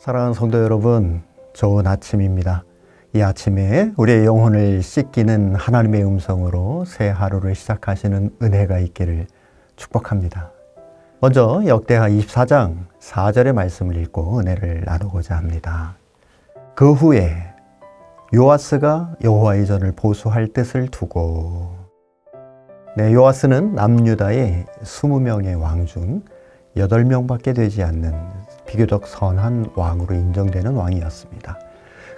사랑하는 성도 여러분, 좋은 아침입니다. 이 아침에 우리의 영혼을 씻기는 하나님의 음성으로 새 하루를 시작하시는 은혜가 있기를 축복합니다. 먼저 역대하 24장 4절의 말씀을 읽고 은혜를 나누고자 합니다. 그 후에 요아스가 여호와의 전을 보수할 뜻을 두고, 요아스는 남유다의 20명의 왕 중 8명밖에 되지 않는 비교적 선한 왕으로 인정되는 왕이었습니다.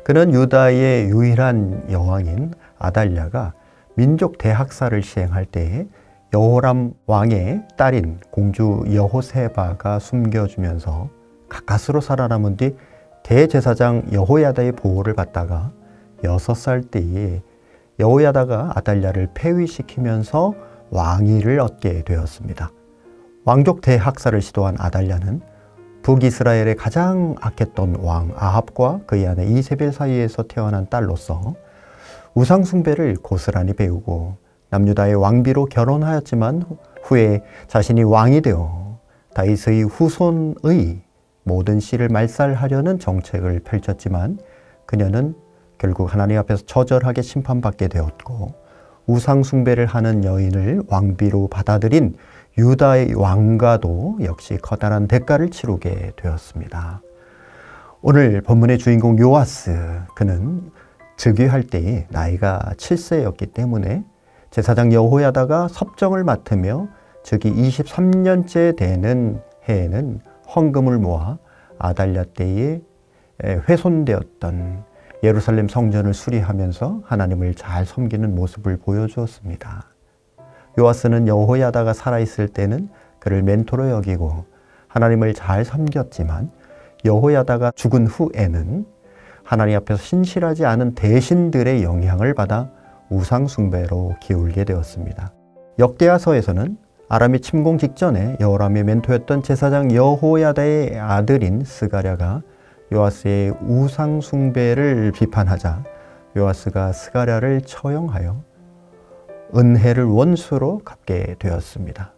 그는 유다의 유일한 여왕인 아달랴가 민족 대학살을 시행할 때에 여호람 왕의 딸인 공주 여호세바가 숨겨주면서 가까스로 살아남은 뒤 대제사장 여호야다의 보호를 받다가 6살 때에 여호야다가 아달랴를 폐위시키면서 왕위를 얻게 되었습니다. 왕족 대학살을 시도한 아달랴는 북이스라엘의 가장 악했던 왕 아합과 그의 아내 이세벨 사이에서 태어난 딸로서 우상 숭배를 고스란히 배우고 남유다의 왕비로 결혼하였지만 후에 자신이 왕이 되어 다윗의 후손의 모든 씨를 말살하려는 정책을 펼쳤지만 그녀는 결국 하나님 앞에서 처절하게 심판받게 되었고, 우상 숭배를 하는 여인을 왕비로 받아들인 유다의 왕가도 역시 커다란 대가를 치르게 되었습니다. 오늘 본문의 주인공 요아스, 그는 즉위할 때에 나이가 7세였기 때문에 제사장 여호야다가 섭정을 맡으며 즉위 23년째 되는 해에는 헌금을 모아 아달랴 때에 훼손되었던 예루살렘 성전을 수리하면서 하나님을 잘 섬기는 모습을 보여주었습니다. 요아스는 여호야다가 살아있을 때는 그를 멘토로 여기고 하나님을 잘 섬겼지만 여호야다가 죽은 후에는 하나님 앞에서 신실하지 않은 대신들의 영향을 받아 우상 숭배로 기울게 되었습니다. 역대하서에서는 아람이 침공 직전에 여호람의 멘토였던 제사장 여호야다의 아들인 스가랴가 요아스의 우상 숭배를 비판하자 요아스가 스가랴를 처형하여 은혜를 원수로 갚게 되었습니다.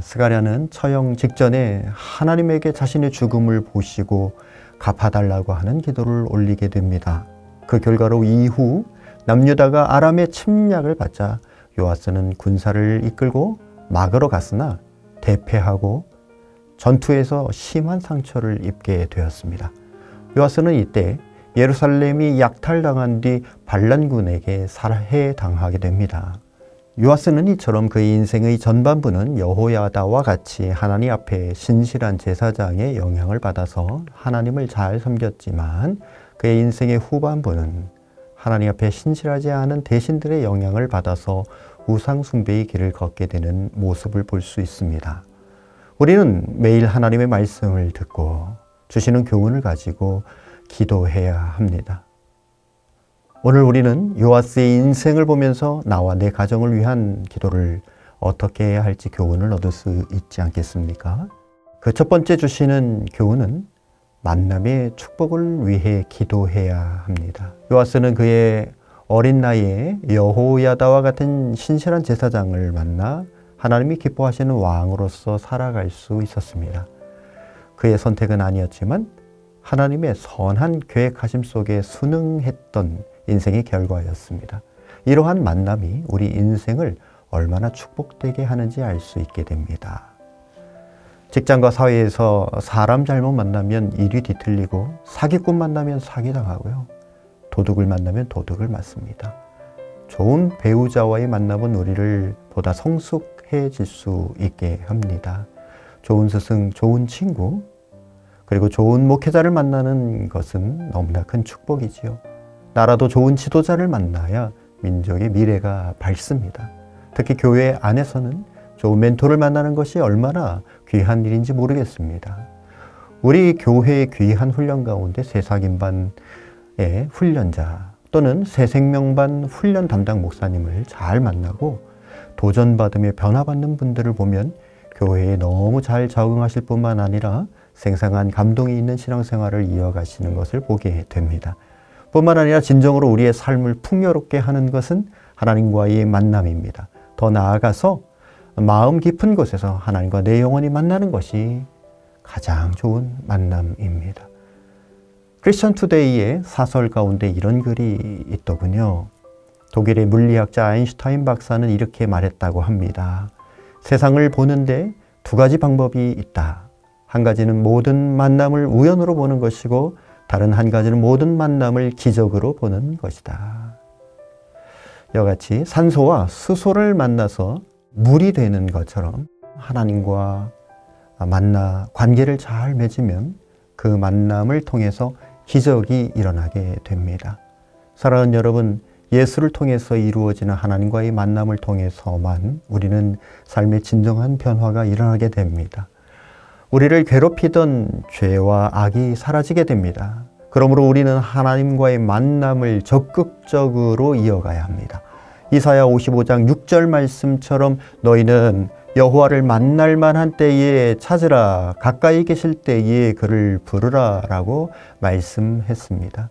스가랴는 처형 직전에 하나님에게 자신의 죽음을 보시고 갚아달라고 하는 기도를 올리게 됩니다. 그 결과로 이후 남유다가 아람의 침략을 받자 요아스는 군사를 이끌고 막으러 갔으나 대패하고 전투에서 심한 상처를 입게 되었습니다. 요아스는 이때 예루살렘이 약탈당한 뒤 반란군에게 살해당하게 됩니다. 요아스는 이처럼 그의 인생의 전반부는 여호야다와 같이 하나님 앞에 신실한 제사장의 영향을 받아서 하나님을 잘 섬겼지만 그의 인생의 후반부는 하나님 앞에 신실하지 않은 대신들의 영향을 받아서 우상 숭배의 길을 걷게 되는 모습을 볼 수 있습니다. 우리는 매일 하나님의 말씀을 듣고 주시는 교훈을 가지고 기도해야 합니다. 오늘 우리는 요아스의 인생을 보면서 나와 내 가정을 위한 기도를 어떻게 해야 할지 교훈을 얻을 수 있지 않겠습니까? 그 첫 번째 주시는 교훈은 만남의 축복을 위해 기도해야 합니다. 요아스는 그의 어린 나이에 여호야다와 같은 신실한 제사장을 만나 하나님이 기뻐하시는 왕으로서 살아갈 수 있었습니다. 그의 선택은 아니었지만 하나님의 선한 계획하심 속에 순응했던 인생의 결과였습니다. 이러한 만남이 우리 인생을 얼마나 축복되게 하는지 알 수 있게 됩니다. 직장과 사회에서 사람 잘못 만나면 일이 뒤틀리고 사기꾼 만나면 사기당하고요. 도둑을 만나면 도둑을 맞습니다. 좋은 배우자와의 만남은 우리를 보다 성숙해질 수 있게 합니다. 좋은 스승, 좋은 친구, 그리고 좋은 목회자를 만나는 것은 너무나 큰 축복이지요. 나라도 좋은 지도자를 만나야 민족의 미래가 밝습니다. 특히 교회 안에서는 좋은 멘토를 만나는 것이 얼마나 귀한 일인지 모르겠습니다. 우리 교회의 귀한 훈련 가운데 새사김반의 훈련자 또는 새생명반 훈련 담당 목사님을 잘 만나고 도전받으며 변화받는 분들을 보면 교회에 너무 잘 적응하실 뿐만 아니라 생생한 감동이 있는 신앙생활을 이어가시는 것을 보게 됩니다. 뿐만 아니라 진정으로 우리의 삶을 풍요롭게 하는 것은 하나님과의 만남입니다. 더 나아가서 마음 깊은 곳에서 하나님과 내 영혼이 만나는 것이 가장 좋은 만남입니다. 크리스천 투데이의 사설 가운데 이런 글이 있더군요. 독일의 물리학자 아인슈타인 박사는 이렇게 말했다고 합니다. 세상을 보는데 두 가지 방법이 있다. 한 가지는 모든 만남을 우연으로 보는 것이고 다른 한 가지는 모든 만남을 기적으로 보는 것이다. 이와 같이 산소와 수소를 만나서 물이 되는 것처럼 하나님과 만나 관계를 잘 맺으면 그 만남을 통해서 기적이 일어나게 됩니다. 사랑하는 여러분, 예수를 통해서 이루어지는 하나님과의 만남을 통해서만 우리는 삶의 진정한 변화가 일어나게 됩니다. 우리를 괴롭히던 죄와 악이 사라지게 됩니다. 그러므로 우리는 하나님과의 만남을 적극적으로 이어가야 합니다. 이사야 55장 6절 말씀처럼 너희는 여호와를 만날 만한 때에 찾으라, 가까이 계실 때에 그를 부르라 라고 말씀했습니다.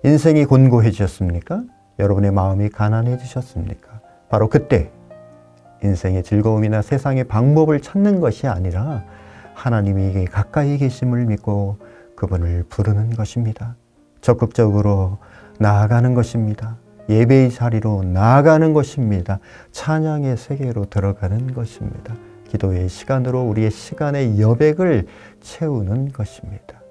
인생이 곤고해지셨습니까? 여러분의 마음이 가난해지셨습니까? 바로 그때 인생의 즐거움이나 세상의 방법을 찾는 것이 아니라 하나님이 가까이 계심을 믿고 그분을 부르는 것입니다. 적극적으로 나아가는 것입니다. 예배의 자리로 나아가는 것입니다. 찬양의 세계로 들어가는 것입니다. 기도의 시간으로 우리의 시간의 여백을 채우는 것입니다.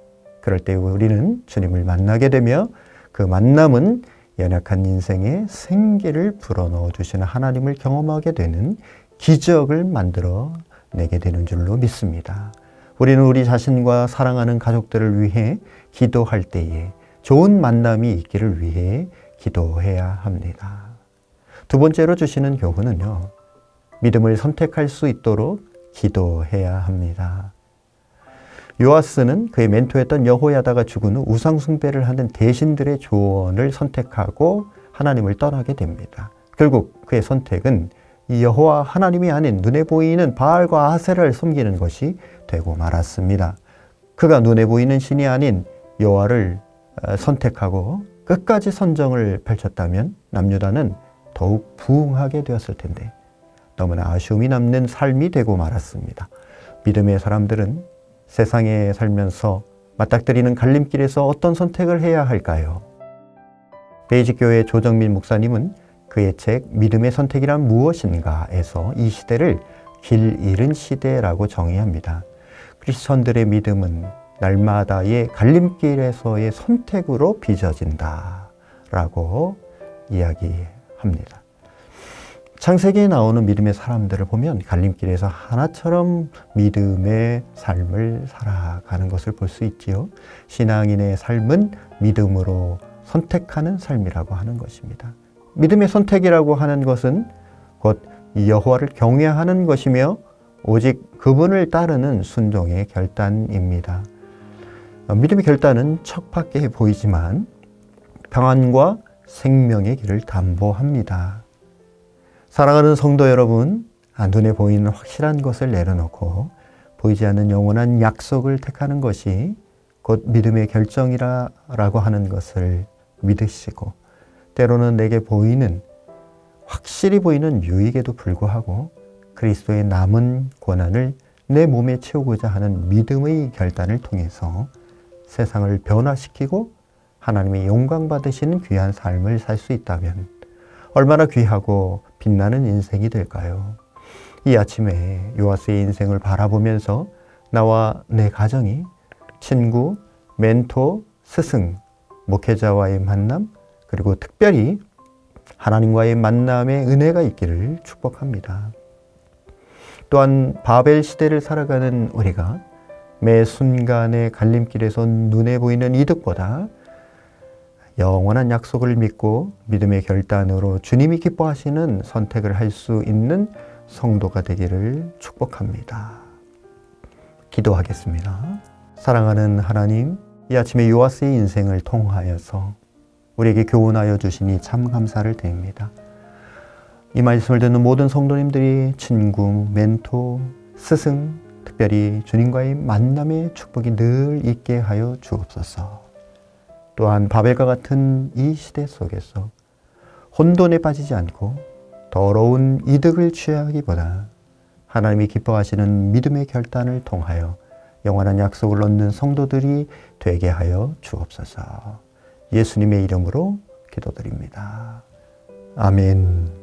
그럴 때 우리는 주님을 만나게 되며 그 만남은 연약한 인생에 생기를 불어넣어 주시는 하나님을 경험하게 되는 기적을 만들어 내게 되는 줄로 믿습니다. 우리는 우리 자신과 사랑하는 가족들을 위해 기도할 때에 좋은 만남이 있기를 위해 기도해야 합니다. 두 번째로 주시는 교훈은요, 믿음을 선택할 수 있도록 기도해야 합니다. 요아스는 그의 멘토였던 여호야다가 죽은 후 우상 숭배를 하는 대신들의 조언을 선택하고 하나님을 떠나게 됩니다. 결국 그의 선택은 이 여호와 하나님이 아닌 눈에 보이는 바알과 아세라를 섬기는 것이 되고 말았습니다. 그가 눈에 보이는 신이 아닌 여호와를 선택하고 끝까지 선정을 펼쳤다면 남유다는 더욱 부흥하게 되었을 텐데 너무나 아쉬움이 남는 삶이 되고 말았습니다. 믿음의 사람들은 세상에 살면서 맞닥뜨리는 갈림길에서 어떤 선택을 해야 할까요? 베이직교회 조정민 목사님은 그의 책 믿음의 선택이란 무엇인가에서 이 시대를 길 잃은 시대라고 정의합니다. 크리스천들의 믿음은 날마다의 갈림길에서의 선택으로 빚어진다 라고 이야기합니다. 창세기에 나오는 믿음의 사람들을 보면 갈림길에서 하나처럼 믿음의 삶을 살아가는 것을 볼 수 있지요. 신앙인의 삶은 믿음으로 선택하는 삶이라고 하는 것입니다. 믿음의 선택이라고 하는 것은 곧 여호와를 경외하는 것이며 오직 그분을 따르는 순종의 결단입니다. 믿음의 결단은 척박해 보이지만 평안과 생명의 길을 담보합니다. 사랑하는 성도 여러분, 눈에 보이는 확실한 것을 내려놓고 보이지 않는 영원한 약속을 택하는 것이 곧 믿음의 결정이라고 하는 것을 믿으시고 때로는 내게 보이는 확실히 보이는 유익에도 불구하고 그리스도의 남은 고난을 내 몸에 채우고자 하는 믿음의 결단을 통해서 세상을 변화시키고 하나님의 영광 받으시는 귀한 삶을 살 수 있다면 얼마나 귀하고 빛나는 인생이 될까요? 이 아침에 요아스의 인생을 바라보면서 나와 내 가정이 친구, 멘토, 스승, 목회자와의 만남, 그리고 특별히 하나님과의 만남의 은혜가 있기를 축복합니다. 또한 바벨 시대를 살아가는 우리가 매 순간의 갈림길에서 눈에 보이는 이득보다 영원한 약속을 믿고 믿음의 결단으로 주님이 기뻐하시는 선택을 할 수 있는 성도가 되기를 축복합니다. 기도하겠습니다. 사랑하는 하나님, 이 아침에 요아스의 인생을 통하여서 우리에게 교훈하여 주시니 참 감사를 드립니다. 이 말씀을 듣는 모든 성도님들이 친구, 멘토, 스승, 특별히 주님과의 만남의 축복이 늘 있게 하여 주옵소서. 또한 바벨과 같은 이 시대 속에서 혼돈에 빠지지 않고 더러운 이득을 취하기보다 하나님이 기뻐하시는 믿음의 결단을 통하여 영원한 약속을 얻는 성도들이 되게 하여 주옵소서. 예수님의 이름으로 기도드립니다. 아멘.